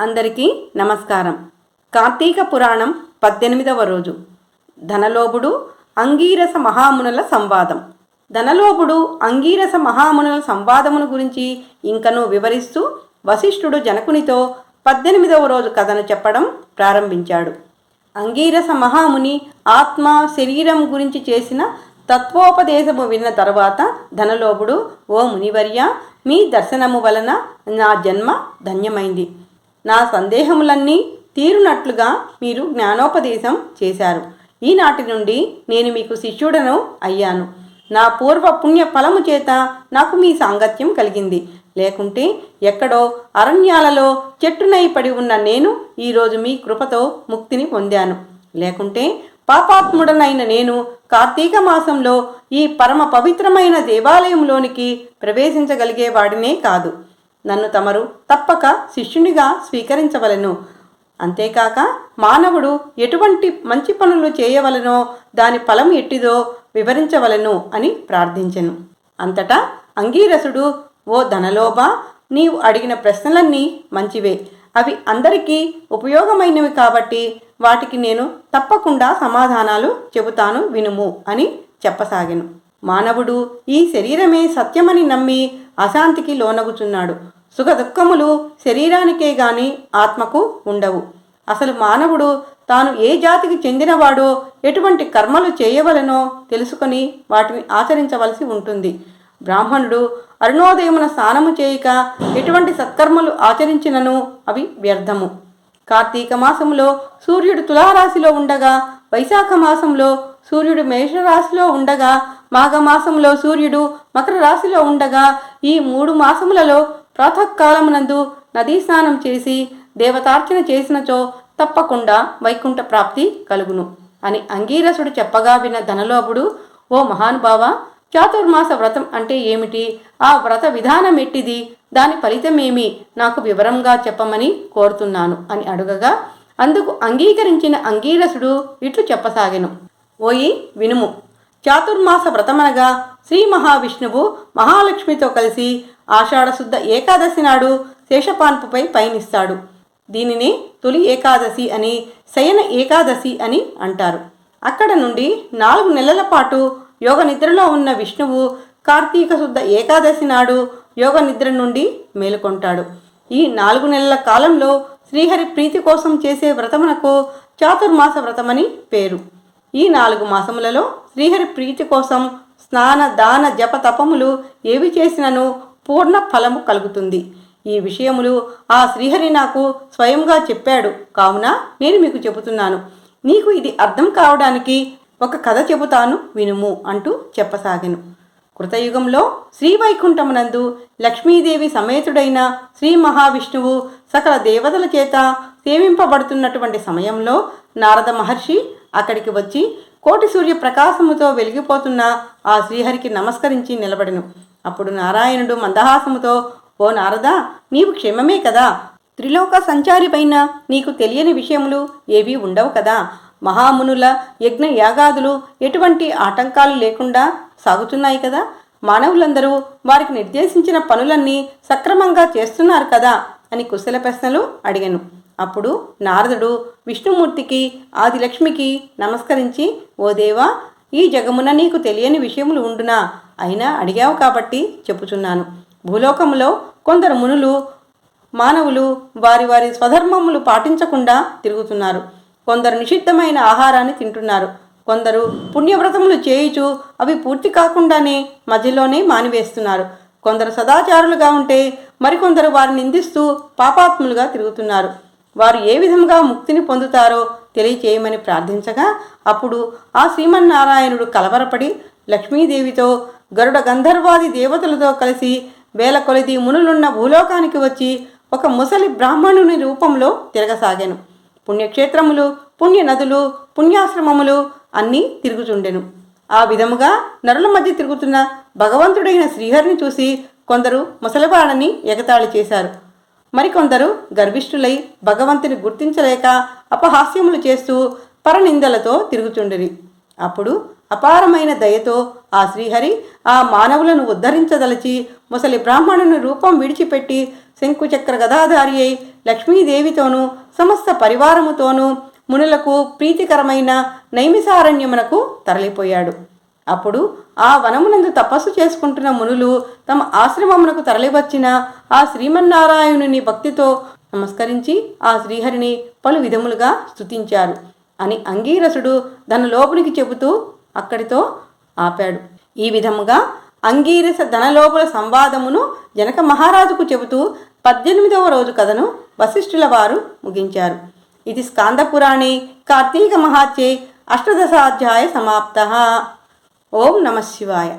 అందరికీ నమస్కారం. కార్తీక పురాణం 18వ రోజు. ధనలోభుడు అంగీరస మహామునుల సంవాదం. ధనలోభుడు అంగీరస మహామునుల సంవాదమును గురించి ఇంకనూ వివరిస్తూ వశిష్ఠుడు జనకునితో 18వ రోజు కథను చెప్పడం ప్రారంభించాడు. అంగీరస మహాముని ఆత్మ శరీరం గురించి చేసిన తత్వోపదేశము విన్న తరువాత ధనలోభుడు, ఓ మునివర్య, మీ దర్శనము వలన నా జన్మ ధన్యమైంది. నా సందేహములన్నీ తీరునట్లుగా మీరు జ్ఞానోపదేశం చేశారు. ఈనాటి నుండి నేను మీకు శిష్యుడను అయ్యాను. నా పూర్వ పుణ్య ఫలము చేత నాకు మీ సాంగత్యం కలిగింది. లేకుంటే ఎక్కడో అరణ్యాలలో చెట్టునై పడి ఉన్న నేను ఈరోజు మీ కృపతో ముక్తిని పొందాను. లేకుంటే పాపాత్ముడనైన నేను కార్తీక మాసంలో ఈ పరమ పవిత్రమైన దేవాలయంలోనికి ప్రవేశించగలిగేవాడినే కాదు. నన్ను తమరు తప్పక శిష్యునిగా స్వీకరించవలెను. అంతేకాక మానవుడు ఎటువంటి మంచి పనులు చేయవలనో దాని ఫలం ఎట్టిదో వివరించవలెను అని ప్రార్థించెను. అంతటా అంగీరసుడు, ఓ ధనలోభ, నీవు అడిగిన ప్రశ్నలన్నీ మంచివే. అవి అందరికీ ఉపయోగమైనవి కాబట్టి వాటికి నేను తప్పకుండా సమాధానాలు చెబుతాను, వినుము అని చెప్పసాగెను. మానవుడు ఈ శరీరమే సత్యమని నమ్మి అశాంతికి లోనగుచున్నాడు. సుఖ దుఃఖములు శరీరానికే గాని ఆత్మకు ఉండవు. అసలు మానవుడు తాను ఏ జాతికి చెందినవాడో, ఎటువంటి కర్మలు చేయవలనో తెలుసుకొని వాటిని ఆచరించవలసి ఉంటుంది. బ్రాహ్మణుడు అరుణోదయమున స్నానము చేయక ఎటువంటి సత్కర్మలు ఆచరించినను అవి వ్యర్థము. కార్తీక మాసంలో సూర్యుడు తులారాశిలో ఉండగా, వైశాఖ మాసంలో సూర్యుడు మేషరాశిలో ఉండగా, మాఘమాసంలో సూర్యుడు మకర రాశిలో ఉండగా, ఈ 3 మాసములలో ప్రాతకాలమునందు నదీ స్నానం చేసి దేవతార్చన చేసినచో తప్పకుండా వైకుంఠ ప్రాప్తి కలుగును అని అంగీరసుడు చెప్పగా విన్న ధనలోభుడు, ఓ మహానుభావ, చాతుర్మాస వ్రతం అంటే ఏమిటి? ఆ వ్రత విధానం ఎట్టిది? దాని ఫలితమేమి? నాకు వివరంగా చెప్పమని కోరుతున్నాను అని అడుగగా, అందుకు అంగీకరించిన అంగీరసుడు ఇట్లు చెప్పసాగెను. ఓయి వినుము. చాతుర్మాస వ్రతమనగా శ్రీ మహావిష్ణువు మహాలక్ష్మితో కలిసి ఆషాఢశుద్ధ ఏకాదశి నాడు శేషపాన్పుపై పయనిస్తాడు. దీనిని తొలి ఏకాదశి అని, శయన ఏకాదశి అని అంటారు. అక్కడ నుండి 4 నెలల పాటు యోగ నిద్రలో ఉన్న విష్ణువు కార్తీక శుద్ధ ఏకాదశి నాడు యోగ నిద్ర నుండి మేలుకొంటాడు. ఈ 4 నెలల కాలంలో శ్రీహరి ప్రీతి కోసం చేసే వ్రతమునకు చాతుర్మాస వ్రతమని పేరు. ఈ 4 మాసములలో శ్రీహరి ప్రీతి కోసం స్నాన దాన జప తపములు ఏవి చేసినను పూర్ణ ఫలము కలుగుతుంది. ఈ విషయములు ఆ శ్రీహరి నాకు స్వయంగా చెప్పాడు. కావున నేను మీకు చెబుతున్నాను. నీకు ఇది అర్థం కావడానికి ఒక కథ చెబుతాను, వినుము అంటూ చెప్పసాగెను. కృతయుగంలో శ్రీవైకుంఠమునందు లక్ష్మీదేవి సమేతుడైన శ్రీ మహావిష్ణువు సకల దేవతల చేత సేవింపబడుతున్నటువంటి సమయంలో నారద మహర్షి అక్కడికి వచ్చి కోటి సూర్య ప్రకాశముతో వెలిగిపోతున్న ఆ శ్రీహరికి నమస్కరించి నిలబడెను. అప్పుడు నారాయణుడు మందహాసముతో, ఓ నారద, నీవు క్షేమమే కదా? త్రిలోక సంచారిపైన నీకు తెలియని విషయములు ఏవీ ఉండవు కదా? మహామునుల యజ్ఞ యాగాదులు ఎటువంటి ఆటంకాలు లేకుండా సాగుతున్నాయి కదా? మానవులందరూ వారికి నిర్దేశించిన పనులన్నీ సక్రమంగా చేస్తున్నారు కదా అని కుశల ప్రశ్నలు అడిగాను. అప్పుడు నారదుడు విష్ణుమూర్తికి, ఆదిలక్ష్మికి నమస్కరించి, ఓ దేవా, ఈ జగమున నీకు తెలియని విషయములు ఉండునా? అయినా అడిగావు కాబట్టి చెప్పుచున్నాను. భూలోకములో కొందరు మునులు, మానవులు వారి వారి స్వధర్మములు పాటించకుండా తిరుగుతున్నారు. కొందరు నిషిద్ధమైన ఆహారాన్ని తింటున్నారు. కొందరు పుణ్యవ్రతములు చేయుచు అవి పూర్తి కాకుండానే మధ్యలోనే మానివేస్తున్నారు. కొందరు సదాచారులుగా ఉంటే మరికొందరు వారిని నిందిస్తూ పాపాత్ములుగా తిరుగుతున్నారు. వారు ఏ విధంగా ముక్తిని పొందుతారో తెలియచేయమని ప్రార్థించగా, అప్పుడు ఆ శ్రీమన్నారాయణుడు కలవరపడి లక్ష్మీదేవితో, గరుడ గంధర్వాది దేవతలతో కలిసి వేల కొలది మునులున్న భూలోకానికి వచ్చి ఒక ముసలి బ్రాహ్మణుని రూపంలో తిరగసాగాను. పుణ్యక్షేత్రములు, పుణ్య నదులు, పుణ్యాశ్రమములు అన్నీ తిరుగుచుండెను. ఆ విధముగా నరుల మధ్య తిరుగుతున్న భగవంతుడైన శ్రీహరిని చూసి కొందరు ముసలివాడని ఎగతాళి చేశారు. మరికొందరు గర్విష్ఠులై భగవంతుని గుర్తించలేక అపహాస్యములు చేస్తూ పరనిందలతో తిరుగుచుండిరి. అప్పుడు అపారమైన దయతో ఆ శ్రీహరి ఆ మానవులను ఉద్ధరించదలచి ముసలి బ్రాహ్మణుని రూపం విడిచిపెట్టి శంకుచక్ర గదాధారి అయి లక్ష్మీదేవితోనూ సమస్త పరివారముతోనూ మునులకు ప్రీతికరమైన నైమిసారణ్యమునకు తరలిపోయాడు. అప్పుడు ఆ వనమునందు తపస్సు చేసుకుంటున్న మునులు తమ ఆశ్రమమునకు తరలివచ్చిన ఆ శ్రీమన్నారాయణుని భక్తితో నమస్కరించి ఆ శ్రీహరిని పలు విధములుగా స్తుతించారు అని అంగీరసుడు ధనలోపునికి చెబుతూ అక్కడితో ఆపాడు. ఈ విధముగా అంగీరస ధనలోపుల సంవాదమును జనక మహారాజుకు చెబుతూ 18వ రోజు కథను వశిష్ఠుల వారు ముగించారు. ఇది స్కాందపురాణే కార్తీక మహాత్యే 18 సమాప్తః. ఓం నమః శివాయ.